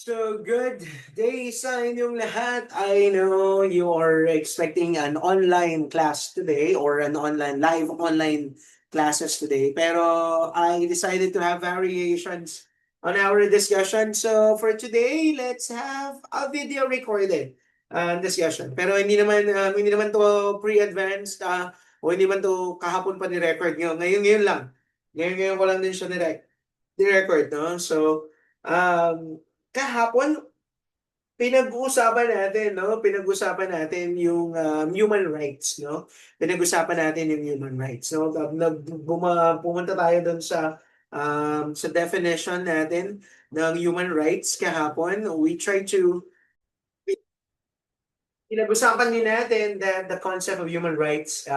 So, good day sa inyong lahat. I know you are expecting an online class today or an live online classes today. Pero I decided to have variations on our discussion. So, for today, let's have a video recorded discussion. Pero hindi naman to pre-advanced o hindi man to kahapon pa ni-record. Ngayon lang. Ngayon ko lang din siya ni-record, no? So, um, kahapon pinag-uusapan natin, no? Pinag-uusapan natin yung human rights, no? Pinag-usapan natin yung human rights. No? Pumunta tayo doon sa definition natin ng human rights kahapon. We try to pinag-usapan din natin that the concept of human rights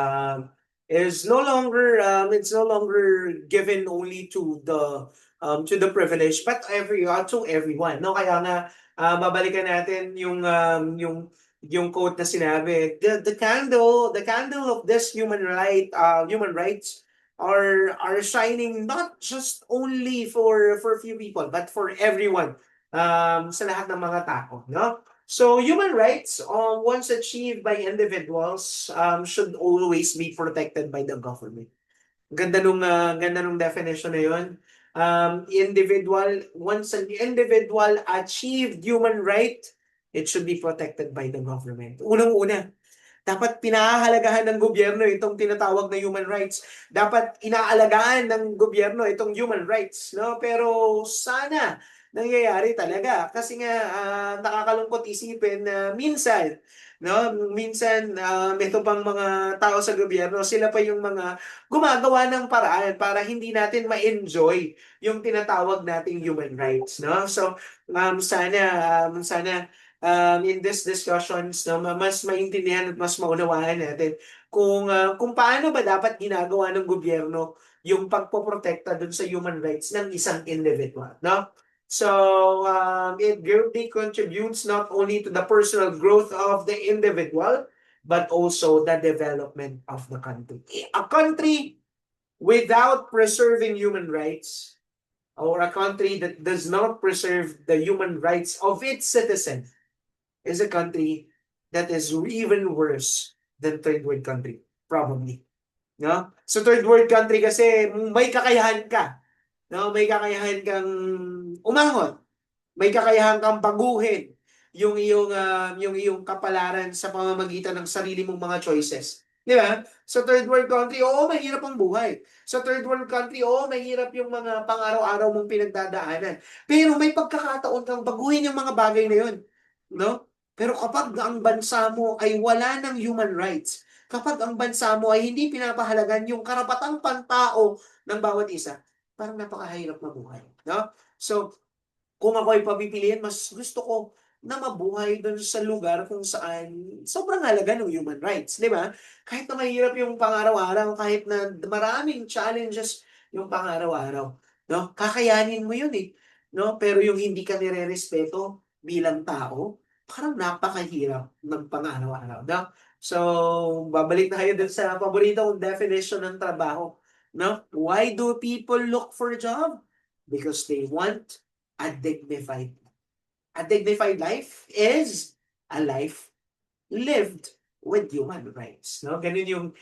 is no longer it's no longer given only to the privileged but to everyone, no? Kaya nga babalikan natin yung quote na sinabi, the candle of this human rights are shining not just only for few people but for everyone, sa lahat ng mga tao, no? So human rights, once achieved by individuals, should always be protected by the government. Ganda nung definition na yun. Once an individual achieved human right, it should be protected by the government. Unang-una, dapat pinahahalagahan ng gobyerno itong tinatawag na human rights. Dapat inaalagaan ng gobyerno itong human rights, no? Pero sana nangyayari talaga kasi nga nakakalungkot isipin na minsan, no, ito pang mga tao sa gobyerno, sila pa yung mga gumagawa ng paraan para hindi natin ma-enjoy yung tinatawag nating human rights, no? So sana in this discussions, no, mas maintindihan at mas maunawaan natin kung paano ba dapat ginagawa ng gobyerno yung pagpoprotekta dun sa human rights ng isang individual, no? So, it greatly contributes not only to the personal growth of the individual, but also the development of the country. A country without preserving human rights, or a country that does not preserve the human rights of its citizens, is a country that is even worse than third world country, probably. No? So third world country kasi may kakayahan ka. No? May kakayahan kang umahon. May kakayahan kang baguhin yung iyong kapalaran sa pamamagitan ng sarili mong mga choices. Di ba? Sa third world country, oo, mahirap ang buhay. Sa third world country, oo, mahirap yung mga pang-araw-araw mong pinagdadaanan. Pero may pagkakataon kang baguhin yung mga bagay na yun. No? Pero kapag ang bansa mo ay wala ng human rights, kapag ang bansa mo ay hindi pinapahalagan yung karapatang pantao ng bawat isa, parang napakahirap mabuhay. No? So, kung ako ay papipiliin, mas gusto ko na mabuhay doon sa lugar kung saan sobrang halaga ng human rights, di ba? Kahit na mahirap yung pang-araw-araw, kahit na maraming challenges yung pang-araw-araw, no? Kakayanin mo yun eh, no? Pero yung hindi ka nire-respeto bilang tao, parang napakahirap ng pang-araw-araw, no? So, babalik na kayo dun sa paborito kong definition ng trabaho, no? Why do people look for a job? Because they want a dignified life is a life lived with human rights, no? Ganun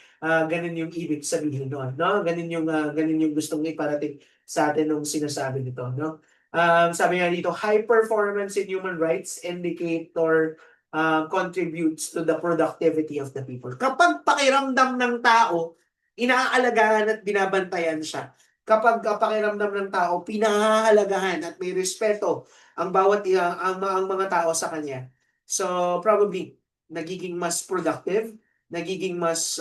yung ibig sabihin noon, no? Ganun yung gustong iparating sa atin nung sinasabi nito, no? Sabi nga dito, high performance in human rights indicator contributes to the productivity of the people. Kapag pakiramdam ng tao, inaalagaan at binabantayan siya. Kapag pakiramdam ng tao, pinahahalagahan at may respeto ang mga tao sa kanya. So probably nagiging mas productive, nagiging mas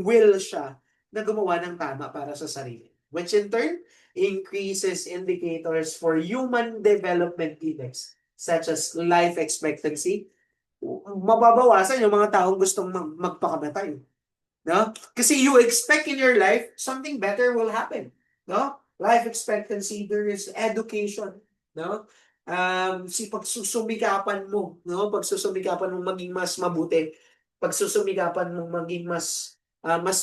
will siya na gumawa ng tama para sa sarili. Which in turn increases indicators for human development index such as life expectancy. Mababawasan yung mga taong gustong magpakamatay. No? Kasi you expect in your life, something better will happen. No? Life expectancy, there is education. No? Pagsusumikapan mo, no? Pagsusumikapan mo maging mas mabuti. Pagsusumikapan mo maging mas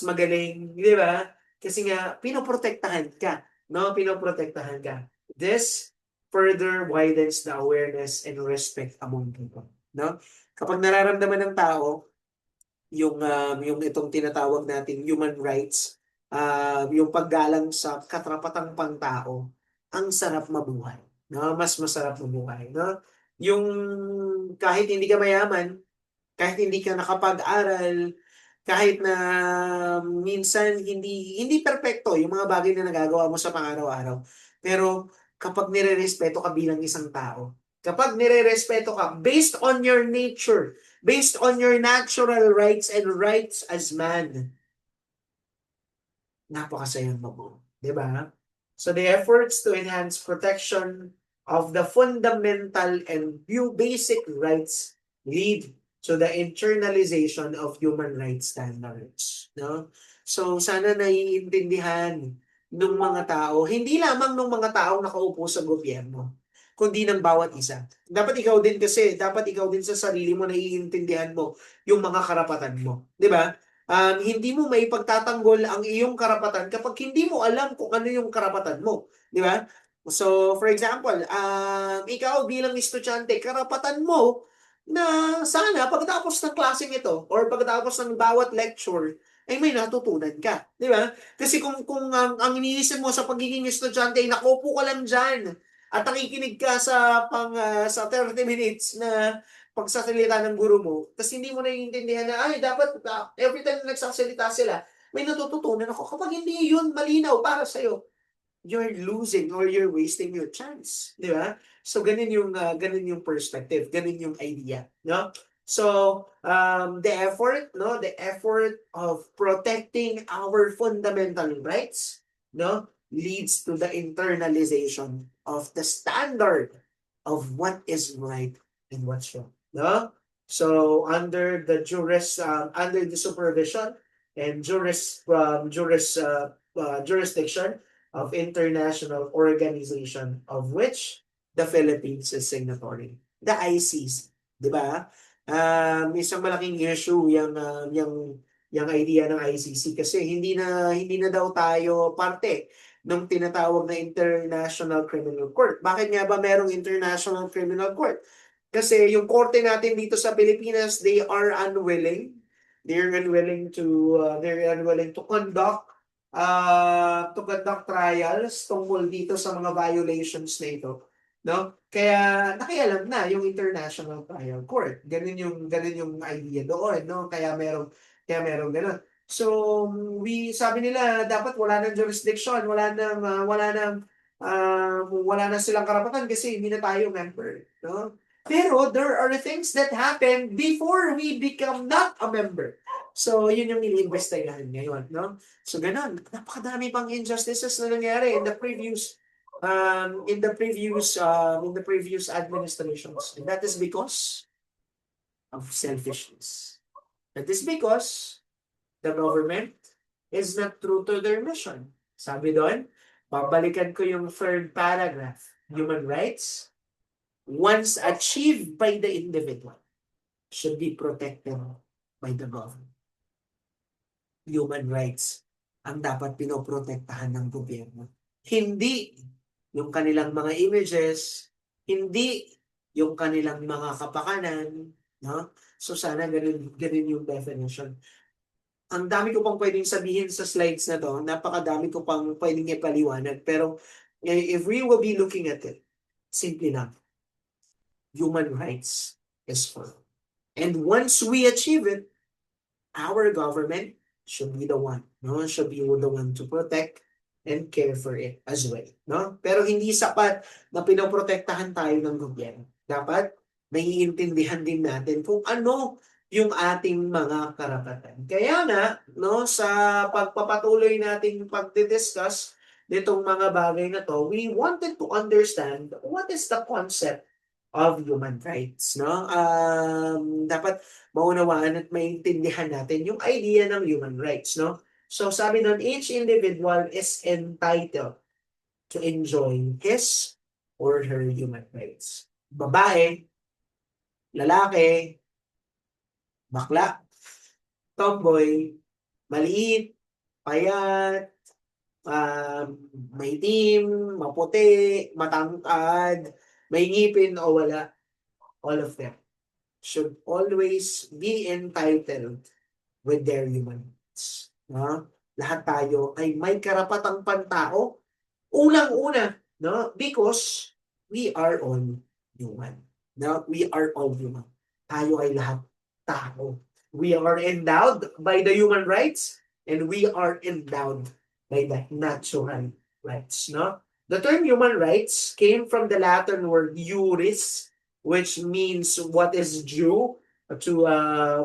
magaling, di ba? Kasi nga, pinoprotektahan ka no, pinoprotektahan ka. This further widens the awareness and respect among people, no? Kapag nararamdaman ng tao yung itong tinatawag nating human rights, yung paggalang sa katarapatang pangtao, ang sarap mabuhay, no? Mas masarap mabuhay, no? Yung kahit hindi ka mayaman, kahit hindi ka nakapag-aral, kahit na minsan hindi perpekto yung mga bagay na nagagawa mo sa pang-araw-araw. Pero kapag nirerespeto ka bilang isang tao, kapag nirerespeto ka based on your nature, based on your natural rights and rights as man, napakasayang mabuo. Di ba? So the efforts to enhance protection of the fundamental and few basic rights lead to the internalization of human rights standards. No? So sana naiintindihan ng mga tao, hindi lamang ng mga tao nakaupo sa gobyerno, kundi ng bawat isa. Dapat ikaw din kasi, dapat ikaw din sa sarili mo naiintindihan mo yung mga karapatan mo. Di ba? Hindi mo maipagtatanggol ang iyong karapatan kapag hindi mo alam kung ano yung karapatan mo. Di ba? So, for example, ikaw bilang estudyante, karapatan mo na sana pagkatapos ng klaseng ito or pagkatapos ng bawat lecture, ay may natutunan ka. Di ba? Kasi kung ang iniisip mo sa pagiging estudyante ay nakaupo ka lang dyan at nakikinig ka sa 30 minutes na pagsasalita ng guro mo, tapos hindi mo naiintindihan na, ay, dapat every time na nagsasalita sila, may natututunan ako. Kapag hindi yun malinaw para sa'yo, you're losing or you're wasting your chance. Di ba? So, ganun yung perspective, ganun yung idea. No? So, the effort of protecting our fundamental rights, no, leads to the internalization of the standard of what is right and what's wrong. No? So under the supervision and jurisdiction of international organization of which the Philippines is signatory, the ICC, di ba? Isang malaking issue yung idea ng ICC kasi hindi na daw tayo parte ng tinatawag na International Criminal Court. Bakit nga ba merong International Criminal Court? Kasi yung korte natin dito sa Pilipinas, they're unwilling to conduct trials tungkol dito sa mga violations na ito, no? Kaya nakialam na yung International Trial Court. Ganun yung idea doon, no? Kaya merong ganun. So, sabi nila dapat wala nang jurisdiction, wala na silang karapatan kasi hindi na tayo member, no? Pero there are things that happen before we become not a member. So, yun yung iniimbestigahan ngayon, no? So, ganun. Napakadami pang injustices na nangyari in the previous administrations. And that is because of selfishness. That is because the government is not true to their mission. Sabi doon, babalikan ko yung third paragraph. Human rights, once achieved by the individual, should be protected by the government. Human rights ang dapat pinoprotektahan ng gobyerno. Hindi yung kanilang mga images, hindi yung kanilang mga kapakanan, no? So sana ganun yung definition. Ang dami ko pang pwedeng sabihin sa slides na to, napakadami ko pang pwedeng ipaliwanag, pero if we will be looking at it, simply lang, human rights is for. And once we achieve it, our government should be the one, no? Should be the one to protect and care for it as well, no? Pero hindi sapat na pinoprotektahan tayo ng gobyerno. Dapat naiintindihan din natin kung ano yung ating mga karapatan. Kaya nga, no, sa pagpapatuloy nating pagdi-discuss nitong mga bagay na to, we wanted to understand what is the concept of human rights, no? Dapat maunawaan at maintindihan natin yung idea ng human rights, no? So sabi nun, each individual is entitled to enjoy his or her human rights. Babae, lalaki, bakla, tomboy, maliit, payat, may team, maputi, matangkad, may ngipin o wala, all of them should always be entitled with their human rights. No? Lahat tayo ay may karapatang pantao. Unang-una, no? Because we are all human. No? We are all human. Tayo ay lahat tao. We are endowed by the human rights and we are endowed by the natural rights. No? The term human rights came from the Latin word iuris, which means what is due to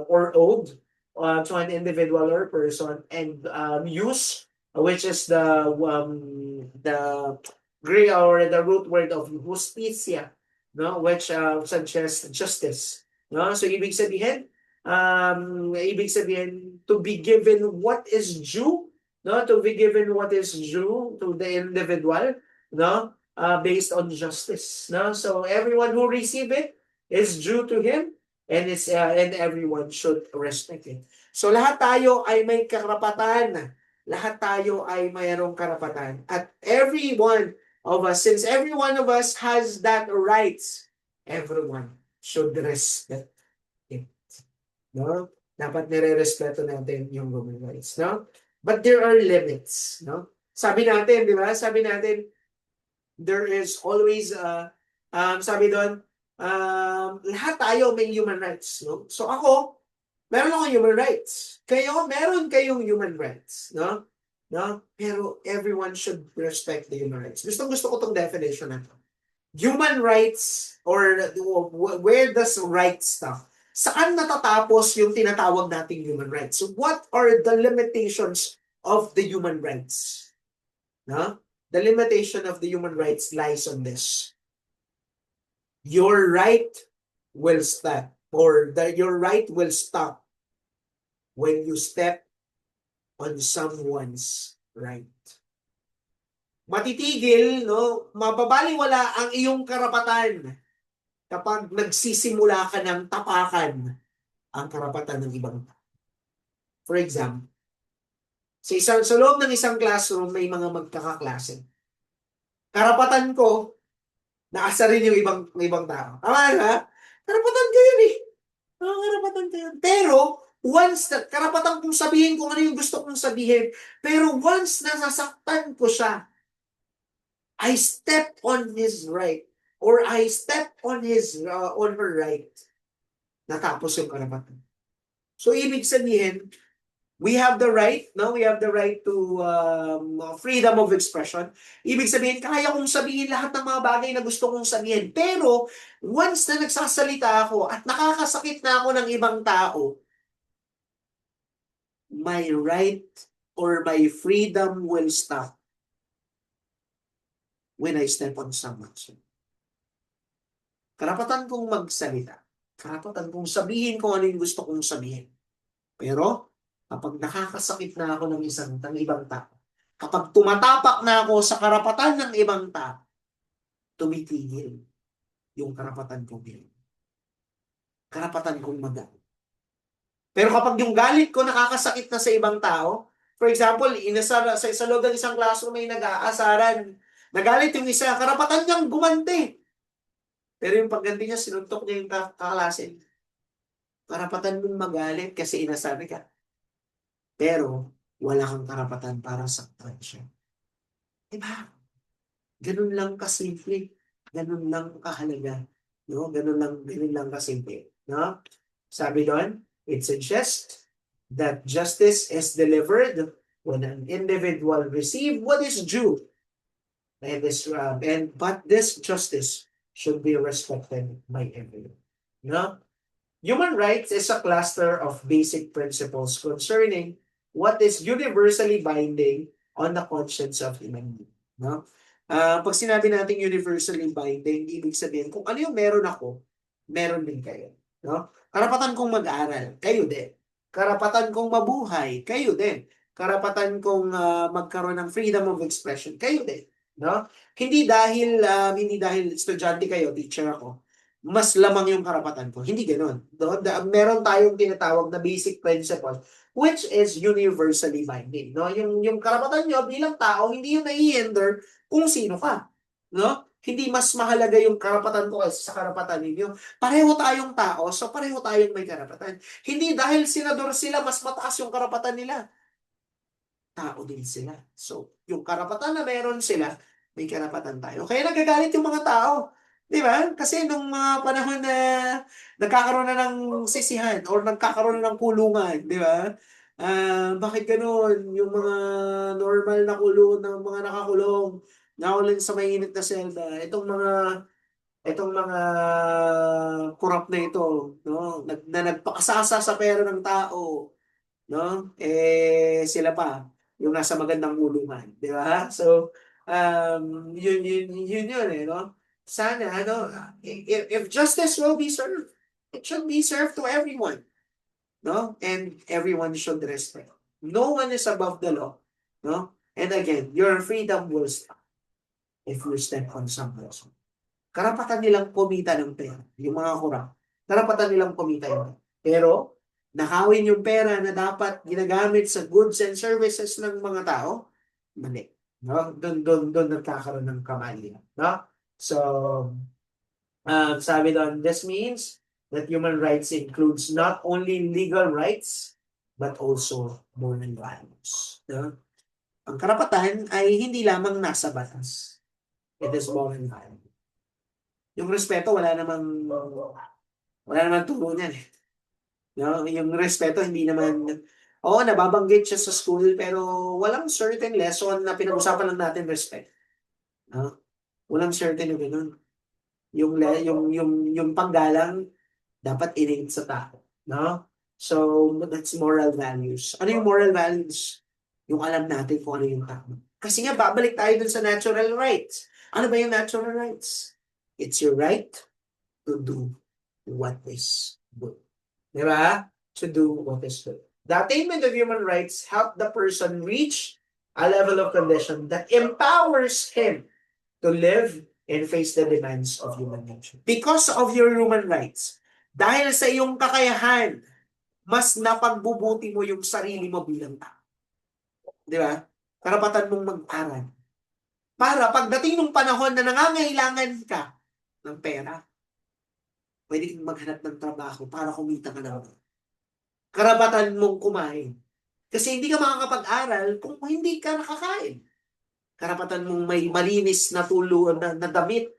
or owed to an individual or person, and use, which is the gray or the root word of justicia, no, which suggests justice, no. So ibig sabihin to be given what is due, no, to be given what is due to the individual, no, based on justice, no. So everyone who receive it is due to him, and everyone should respect it. So lahat tayo ay may karapatan. Lahat tayo ay mayroong karapatan. At every one of us, since every one of us has that rights, everyone should respect it. No? Dapat nire-respeto natin yung human rights, no? But there are limits, no? Sabi natin, di ba? Sabi natin, there is always, sabi doon, lahat tayo may human rights, no? So ako, meron akong human rights. Kayo, meron kayong human rights, no? No? Pero everyone should respect the human rights. Gusto ko tong definition na to. Human rights, or where does rights stop? Saan natatapos yung tinatawag nating human rights? So what are the limitations of the human rights? No? The limitation of the human rights lies on this. Your right will stop, or your right will stop when you step on someone's right. Matitigil, no? Mababaliwala ang iyong karapatan kapag nagsisimula ka ng tapakan ang karapatan ng ibang tao. For example, sa loob ng isang classroom, may mga magkakaklase. Karapatan ko, naasa rin yung ibang tao. Tama na? Karapatan ko yun eh. Karapatan ko yun. Pero, once na, karapatan kong sabihin kung ano yung gusto kong sabihin, pero once na nasaktan ko siya, I step on his right, or I step on her right, natapos yung karapatan. So, ibig sabihin, we have the right, no? We have the right to freedom of expression. Ibig sabihin, kaya kong sabihin lahat ng mga bagay na gusto kong sabihin. Pero, once na nagsasalita ako at nakakasakit na ako ng ibang tao, my right or my freedom will stop when I step on someone's right. Karapatan kong magsalita. Karapatan kong sabihin kung ano yung gusto kong sabihin. Pero, kapag nakakasakit na ako ng ibang tao, kapag tumatapak na ako sa karapatan ng ibang tao, tumitigil yung karapatan kong yun. Karapatan kong magalit. Pero kapag yung galit ko nakakasakit na sa ibang tao, for example, sa loob ng isang classroom may nag-aasaran, nagalit yung isa, karapatan niyang gumanti. Pero yung pagganti niya, sinuntok niya yung kaklase. Karapatan mong magalit kasi inasabi ka. Pero, wala kang karapatan para saktan siya. Diba? Ganun lang kasimple. Ganun lang kahalaga. No? Ganun lang kasimple. No? Sabi doon, it suggests that justice is delivered when an individual receive what is due. But this justice should be respected by everyone. No? Human rights is a cluster of basic principles concerning what is universally binding on the conscience of human being. No? Pag sinabi natin universally binding, ibig sabihin, kung ano yung meron ako, meron din kayo. No? Karapatan kong mag-aral, kayo din. Karapatan kong mabuhay, kayo din. Karapatan kong magkaroon ng freedom of expression, kayo din. No? Hindi dahil estudyante kayo, teacher ako, mas lamang yung karapatan ko. Hindi ganoon. Meron tayong tinatawag na basic principle which is universally binding. No? Yung karapatan nyo bilang tao, hindi yung nai-hinder kung sino ka. No? Hindi mas mahalaga yung karapatan ko kaysa sa karapatan ninyo. Pareho tayong tao, so pareho tayong may karapatan. Hindi dahil senador sila, mas mataas yung karapatan nila. Tao din sila. So, yung karapatan na meron sila, may karapatan tayo. Kaya nagagalit yung mga tao. Di ba? Kasi nung mga panahon na nagkakaroon na ng sisihan or nagkakaroon na ng kulungan, di ba? Bakit ganun? Yung mga normal na kulong, ng mga nakakulong, nakulong sa mainit na selda, itong mga korap na ito, no? Na nagpakasasa sa pera ng tao, no? Sila pa yung nasa magandang kulungan, di ba? So, yun no? Sana, ano, if justice will be served, it should be served to everyone, no? And everyone should respect. No one is above the law, no? And again, your freedom will stop if you step on some person. Karapatan nilang kumita ng pera, yung mga kurang. Karapatan nilang kumita yun. Pero, nakawin yung pera na dapat ginagamit sa goods and services ng mga tao, mali. No? Doon nagkakaroon ng kamali. No? So, sabi doon, this means that human rights includes not only legal rights, but also moral values. No? Ang karapatan ay hindi lamang nasa batas. It is moral value. Yung respeto, wala namang turo niyan eh. No? Yung respeto, hindi naman, oo, nababanggit siya sa school, pero walang certain lesson na pinag-usapan lang natin respect. No? Walang certain yung ganun. Yung panggalang, dapat innate sa tao. No? So, that's moral values. Ano yung moral values? Yung alam natin kung ano yung tama. Kasi nga, babalik tayo dun sa natural rights. Ano ba yung natural rights? It's your right to do what is good. Di ba? To do what is good. The attainment of human rights help the person reach a level of condition that empowers him to live and face the demands of human nature. Because of your human rights, dahil sa iyong kakayahan, mas napagbubuti mo yung sarili mo bilang tao. Di ba? Karapatan mong mag-aral. Para pagdating ng panahon na nangangailangan ka ng pera, pwede kang maghanap ng trabaho para kumita ka ng karapatan mong kumain. Kasi hindi ka makakapag-aral kung hindi ka nakakain. Karapatan mong may malinis na na damit.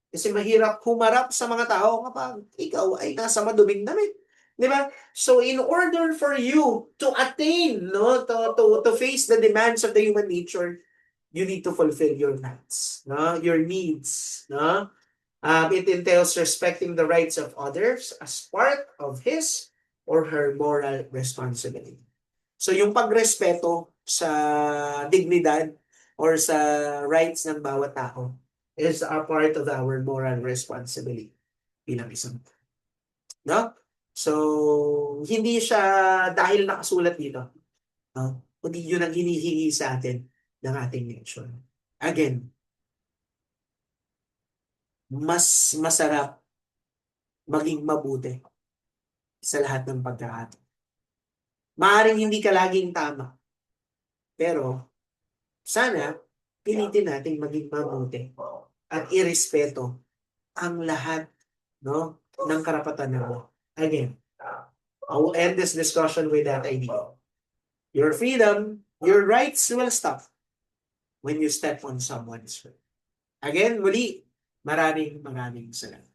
Kasi mahirap humarap sa mga tao kapag ikaw ay nasa maduming damit. Di ba? So in order for you to attain, no, to face the demands of the human nature, you need to fulfill your needs, no, your needs, no. It entails respecting the rights of others as part of his or her moral responsibility. So yung pagrespeto sa dignidad or sa rights ng bawat tao is a part of our moral responsibility bilang isang tao. No? So, hindi siya dahil nakasulat dito. No? Kundi yun ang hinihingi sa atin ng ating nature. Again, mas masarap maging mabuti sa lahat ng pagkakataon. Maaaring hindi ka laging tama, pero sana pilitin natin maging mabuti at irespeto ang lahat, no, ng karapatan natin. Again, I will end this discussion with that idea. Your freedom, your rights will stop when you step on someone's foot. Again, muli, maraming salamat.